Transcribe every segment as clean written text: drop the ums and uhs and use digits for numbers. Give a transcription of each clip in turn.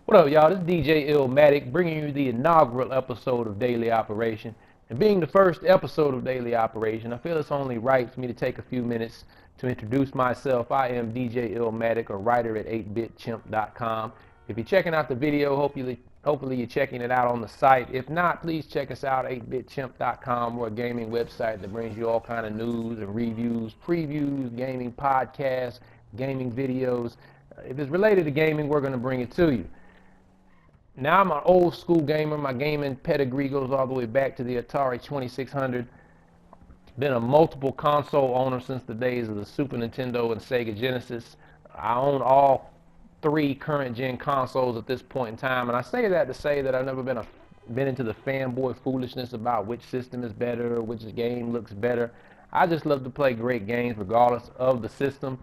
What up, y'all? This is DJ Illmatic bringing you the inaugural episode of Daily Operation. And being the first episode of Daily Operation, I feel it's only right for me to take a few minutes to introduce myself. I am DJ Illmatic, a writer at 8bitchimp.com. If you're checking out the video, hopefully you're checking it out on the site. If not, please check us out, 8bitchimp.com. We're a gaming website that brings you all kind of news and reviews, previews, gaming podcasts, gaming videos. If it's related to gaming, we're going to bring it to you. Now I'm an old school gamer. My gaming pedigree goes all the way back to the Atari 2600. Been a multiple console owner since the days of the Super Nintendo and Sega Genesis. I own all three current gen consoles at this point in time, and I say that to say that I've never been into the fanboy foolishness about which system is better, which game looks better. I just love to play great games regardless of the system.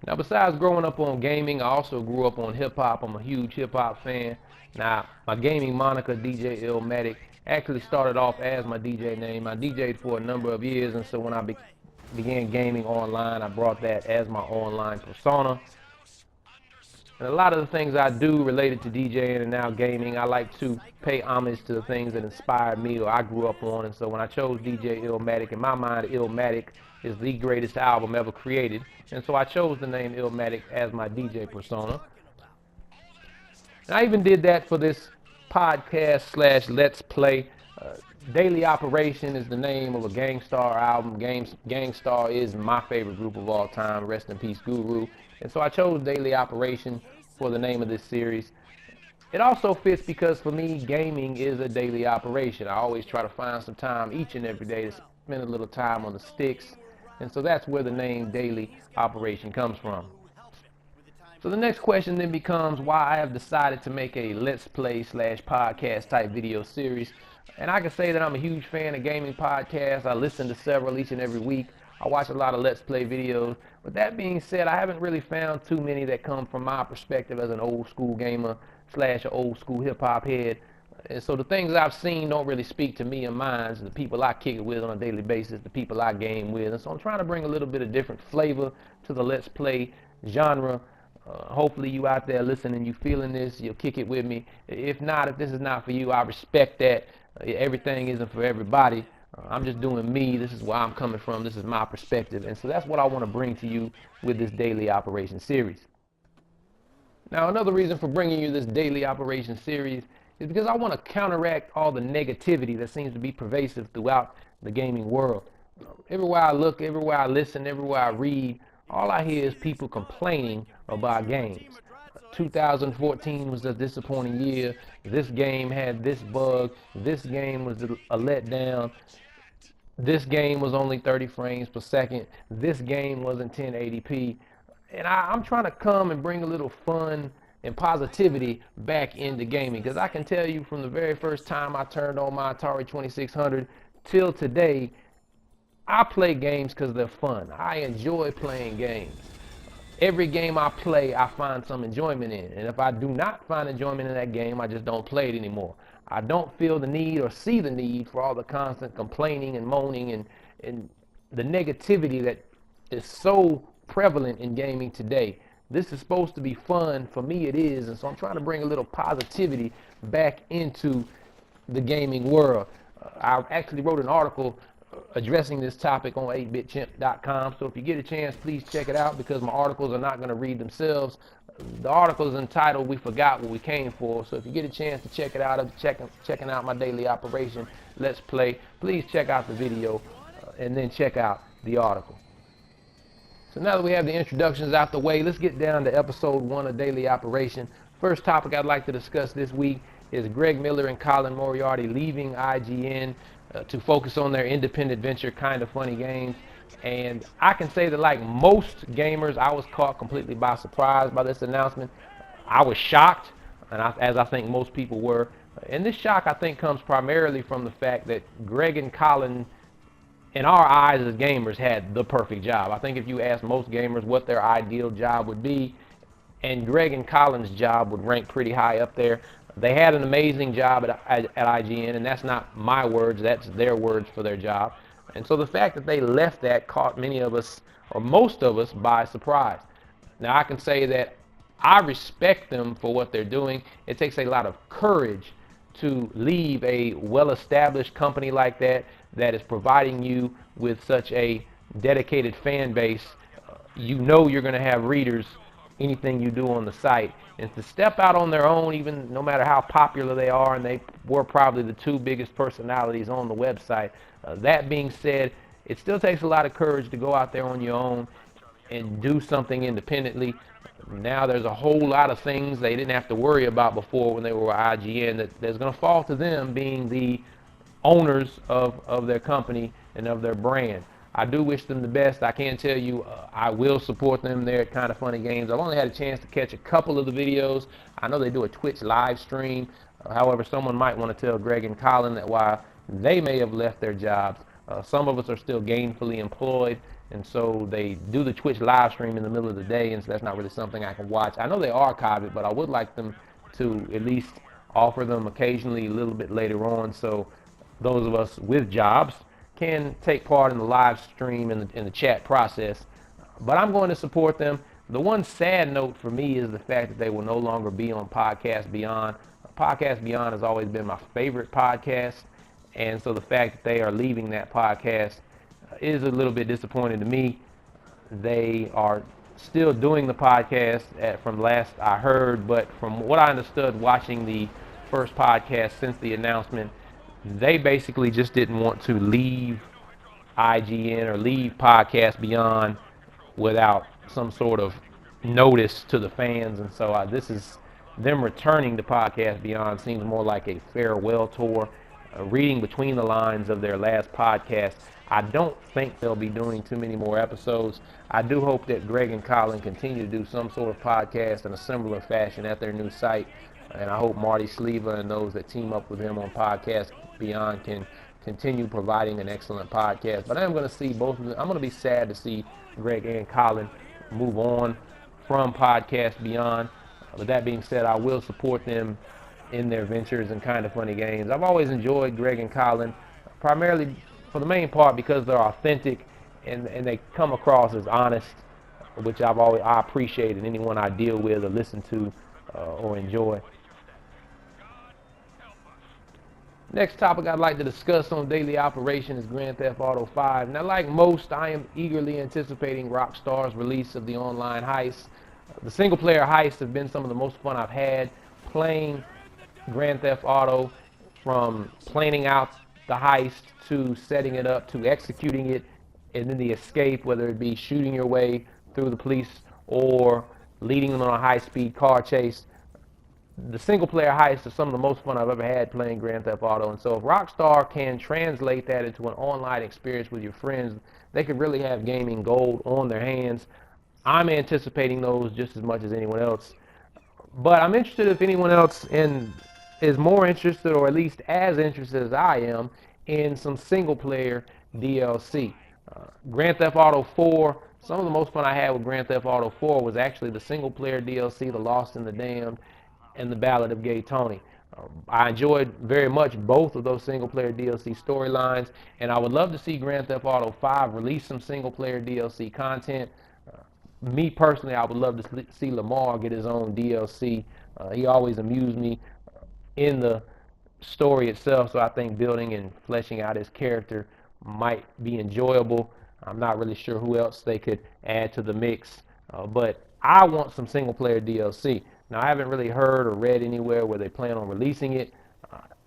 Now, besides growing up on gaming, I also grew up on hip-hop. I'm a huge hip-hop fan. Now, my gaming moniker, DJ Illmatic, actually started off as my DJ name. I DJ'd for a number of years, and so when I began gaming online, I brought that as my online persona. And a lot of the things I do related to DJing and now gaming, I like to pay homage to the things that inspired me or I grew up on. And so when I chose DJ Illmatic, in my mind, Illmatic is the greatest album ever created. And so I chose the name Illmatic as my DJ persona. And I even did that for this podcast slash Let's Play. Daily Operation is the name of a Gangstar album. Gangstar is my favorite group of all time. Rest in peace, Guru. And so I chose Daily Operation for the name of this series. It also fits because for me, gaming is a daily operation. I always try to find some time each and every day to spend a little time on the sticks. And so that's where the name Daily Operation comes from. So the next question then becomes why I have decided to make a Let's Play slash podcast type video series. And I can say that I'm a huge fan of gaming podcasts. I listen to several each and every week. I watch a lot of Let's Play videos. With that being said, I haven't really found too many that come from my perspective as an old school gamer slash an old school hip hop head. And so the things I've seen don't really speak to me and mine, the people I kick it with on a daily basis, the people I game with. And so I'm trying to bring a little bit of different flavor to the Let's Play genre. Hopefully you out there listening, you feeling this, you'll kick it with me. If not, if this is not for you, I respect that. Everything isn't for everybody. I'm just doing me. This is where I'm coming from. This is my perspective. And so that's what I want to bring to you with this Daily Operation series. Now, another reason for bringing you this Daily Operation series is because I want to counteract all the negativity that seems to be pervasive throughout the gaming world. Everywhere I look, everywhere I listen, everywhere I read, all I hear is people complaining about games. 2014 was a disappointing year. This game had this bug. This game was a letdown. This game was only 30 frames per second. This game wasn't 1080p. And I'm trying to come and bring a little fun and positivity back into gaming, because I can tell you from the very first time I turned on my Atari 2600 till today, I play games because they're fun. I enjoy playing games. Every game I play, I find some enjoyment in. And if I do not find enjoyment in that game, I just don't play it anymore. I don't feel the need or see the need for all the constant complaining and moaning and the negativity that is so prevalent in gaming today. This is supposed to be fun. For me, it is. And so I'm trying to bring a little positivity back into the gaming world. I actually wrote an article addressing this topic on 8bitchimp.com. So if you get a chance, please check it out, because my articles are not going to read themselves. The article is entitled "We Forgot What We Came For." So if you get a chance to check it out, checking out my Daily Operation Let's Play, please check out the video and then check out the article. So now that we have the introductions out the way, let's get down to episode 1 of Daily Operation. First topic I'd like to discuss this week is Greg Miller and Colin Moriarty leaving IGN to focus on their independent venture, Kinda Funny Games. And I can say that, like most gamers, I was caught completely by surprise by this announcement. I was shocked, and as I think most people were. And this shock, I think, comes primarily from the fact that Greg and Colin, in our eyes as gamers, had the perfect job. I think if you ask most gamers what their ideal job would be, and Greg and Colin's job would rank pretty high up there. They had an amazing job at IGN, and that's not my words, that's their words for their job. And so the fact that they left that caught many of us, or most of us, by surprise. Now I can say that I respect them for what they're doing. It takes a lot of courage to leave a well-established company like that that is providing you with such a dedicated fan base. You know you're going to have readers anything you do on the site, and to step out on their own, even no matter how popular they are, and they were probably the two biggest personalities on the website. That being said, it still takes a lot of courage to go out there on your own and do something independently. Now there's a whole lot of things they didn't have to worry about before when they were IGN that there's going to fall to them being the owners of their company and of their brand. I do wish them the best. I can tell you I will support them. They're at Kind of Funny Games. I've only had a chance to catch a couple of the videos. I know they do a Twitch live stream. However, someone might want to tell Greg and Colin that while they may have left their jobs, some of us are still gainfully employed, and so they do the Twitch live stream in the middle of the day, and so that's not really something I can watch. I know they archive it, but I would like them to at least offer them occasionally a little bit later on, so those of us with jobs can take part in the live stream and in the chat process. But I'm going to support them. The one sad note for me is the fact that they will no longer be on Podcast Beyond. Podcast Beyond has always been my favorite podcast, and so the fact that they are leaving that podcast is a little bit disappointing to me. They are still doing the podcast from last I heard, but from what I understood watching the first podcast since the announcement, they basically just didn't want to leave IGN or leave Podcast Beyond without some sort of notice to the fans, and so this is them returning to Podcast Beyond seems more like a farewell tour. Reading between the lines of their last podcast, I don't think they'll be doing too many more episodes. I do hope that Greg and Colin continue to do some sort of podcast in a similar fashion at their new site, and I hope Marty Sleva and those that team up with him on Podcast Beyond can continue providing an excellent podcast. But I am going to see both of them. I'm going to be sad to see Greg and Colin move on from Podcast Beyond. With that being said, I will support them in their ventures and Kind of Funny Games. I've always enjoyed Greg and Colin, primarily for the main part because they're authentic and they come across as honest, which I appreciate in anyone I deal with or listen to or enjoy. Next topic I'd like to discuss on daily operation is Grand Theft Auto 5. Now, like most, I am eagerly anticipating Rockstar's release of the online heist. The single-player heists have been some of the most fun I've had playing Grand Theft Auto, from planning out the heist to setting it up to executing it, and then the escape, whether it be shooting your way through the police or leading them on a high-speed car chase. The single-player heists are some of the most fun I've ever had playing Grand Theft Auto, and so if Rockstar can translate that into an online experience with your friends, they could really have gaming gold on their hands. I'm anticipating those just as much as anyone else, but I'm interested if anyone else is more interested, or at least as interested as I am, in some single-player DLC. Grand Theft Auto 4, some of the most fun I had with Grand Theft Auto 4 was actually the single-player DLC, The Lost and the Damned, and The Ballad of Gay Tony. I enjoyed very much both of those single-player DLC storylines, and I would love to see Grand Theft Auto 5 release some single-player DLC content. Me personally, I would love to see Lamar get his own DLC. He always amused me in the story itself, so I think building and fleshing out his character might be enjoyable. I'm not really sure who else they could add to the mix, but I want some single-player DLC. Now, I haven't really heard or read anywhere where they plan on releasing it.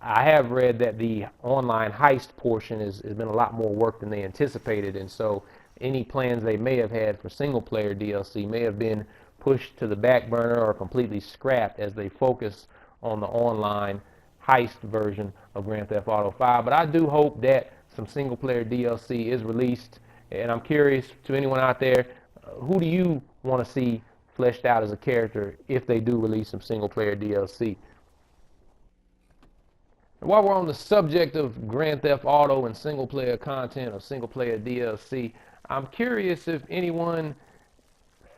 I have read that the online heist portion has been a lot more work than they anticipated, and so any plans they may have had for single-player DLC may have been pushed to the back burner or completely scrapped as they focus on the online heist version of Grand Theft Auto 5. But I do hope that some single-player DLC is released, and I'm curious to anyone out there, who do you want to see fleshed out as a character if they do release some single-player DLC? And while we're on the subject of Grand Theft Auto and single-player content or single-player DLC, I'm curious if anyone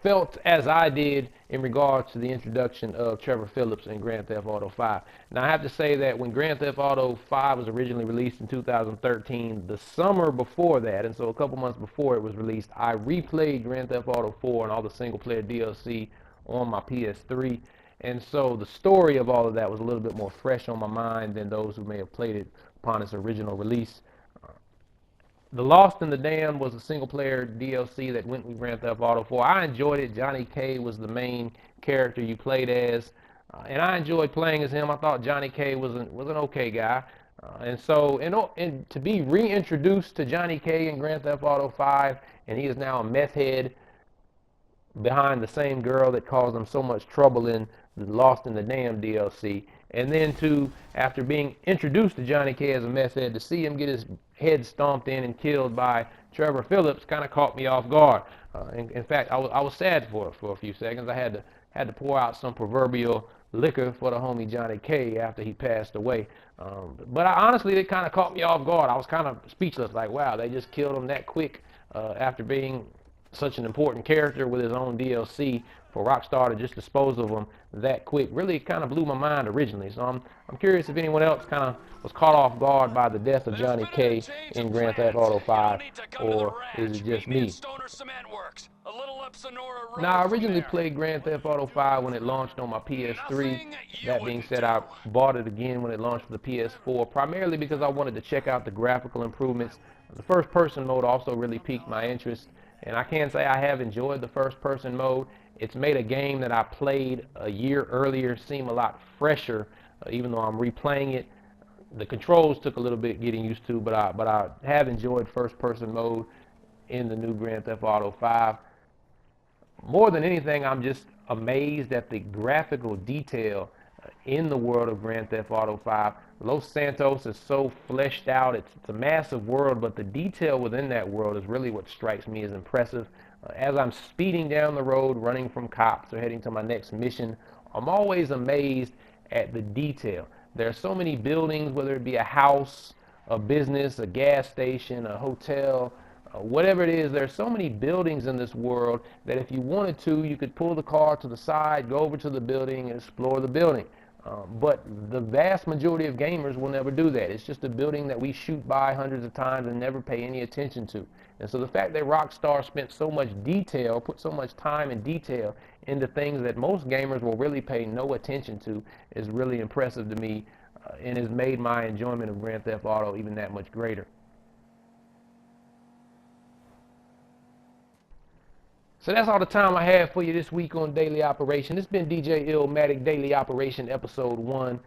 felt as I did in regards to the introduction of Trevor Phillips in Grand Theft Auto 5. Now, I have to say that when Grand Theft Auto 5 was originally released in 2013, the summer before that, and so a couple months before it was released, I replayed Grand Theft Auto 4 and all the single-player DLC on my PS3. And so the story of all of that was a little bit more fresh on my mind than those who may have played it upon its original release. The Lost and the Damned was a single-player DLC that went with Grand Theft Auto 4. I enjoyed it. Johnny K was the main character you played as, and I enjoyed playing as him. I thought Johnny K was an okay guy, and to be reintroduced to Johnny K in Grand Theft Auto 5, and he is now a meth head behind the same girl that caused him so much trouble in the Lost in the Damned DLC. And then after being introduced to Johnny K as a meth head, to see him get his head stomped in and killed by Trevor Phillips kind of caught me off guard. In fact, I was sad for a few seconds. I had to pour out some proverbial liquor for the homie Johnny K after he passed away. But honestly, it kind of caught me off guard. I was kind of speechless, like, wow, they just killed him that quick after being such an important character with his own DLC. For Rockstar to just dispose of him that quick really kind of blew my mind originally. So I'm curious if anyone else kind of was caught off guard by the death of Johnny K in Grand Theft Auto 5, or is it just me? Now, I originally played Grand Theft Auto 5 when it launched on my PS3. That being said, I bought it again when it launched for the PS4, primarily because I wanted to check out the graphical improvements. The first-person mode also really piqued my interest, and I can say I have enjoyed the first-person mode. It's made a game that I played a year earlier seem a lot fresher, even though I'm replaying it. The controls took a little bit getting used to, but I have enjoyed first-person mode in the new Grand Theft Auto 5. More than anything, I'm just amazed at the graphical detail in the world of Grand Theft Auto 5. Los Santos is so fleshed out. It's a massive world, but the detail within that world is really what strikes me as impressive. As I'm speeding down the road, running from cops or heading to my next mission, I'm always amazed at the detail. There are so many buildings, whether it be a house, a business, a gas station, a hotel, whatever it is. There are so many buildings in this world that if you wanted to, you could pull the car to the side, go over to the building, and explore the building. But the vast majority of gamers will never do that. It's just a building that we shoot by hundreds of times and never pay any attention to. And so the fact that Rockstar spent so much detail, put so much time and detail into things that most gamers will really pay no attention to is really impressive to me, and has made my enjoyment of Grand Theft Auto even that much greater. So that's all the time I have for you this week on Daily Operation. It's been DJ Illmatic, Daily Operation, Episode 1.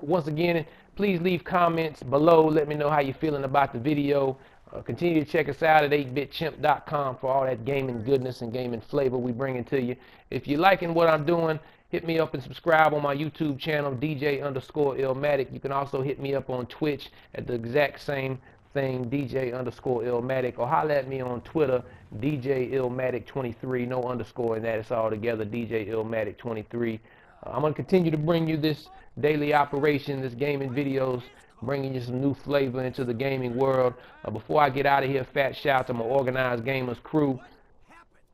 Once again, please leave comments below. Let me know how you're feeling about the video. Continue to check us out at 8bitchimp.com for all that gaming goodness and gaming flavor we bringing to you. If you're liking what I'm doing, hit me up and subscribe on my YouTube channel, DJ_Illmatic. You can also hit me up on Twitch at the exact same thing, DJ_Illmatic, or holler at me on Twitter, DJ Illmatic23, no underscore in that, it's all together, DJ Illmatic23. I'm going to continue to bring you this daily operation, this gaming videos, bringing you some new flavor into the gaming world. Before I get out of here, fat shout to my Organized Gamers crew.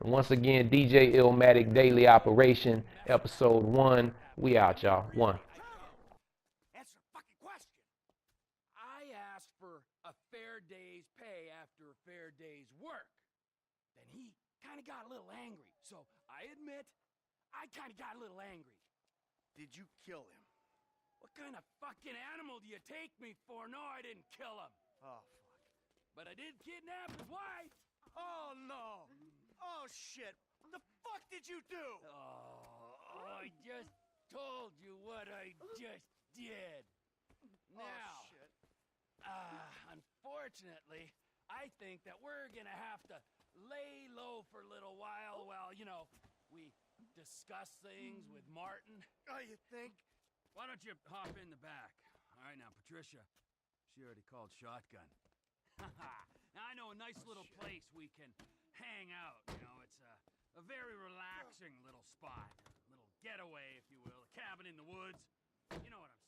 And once again, DJ Illmatic, Daily Operation, Episode 1. We out, y'all. 1. Answer the fucking question. I asked for a fair day's pay after a fair day's work. Then he kind of got a little angry. So I admit, I kind of got a little angry. Did you kill him? What kind of fucking animal do you take me for? No, I didn't kill him. Oh, fuck. But I did kidnap his wife. Oh, no. Oh, shit. What the fuck did you do? Oh, I just told you what I just did. Now, oh, shit. Unfortunately, I think that we're gonna have to lay low for a little while we discuss things with Martin. Oh, you think? Why don't you hop in the back? All right, now, Patricia, she already called shotgun. Now, I know a nice little place we can hang out. It's a very relaxing little spot. A little getaway, if you will. A cabin in the woods. You know what I'm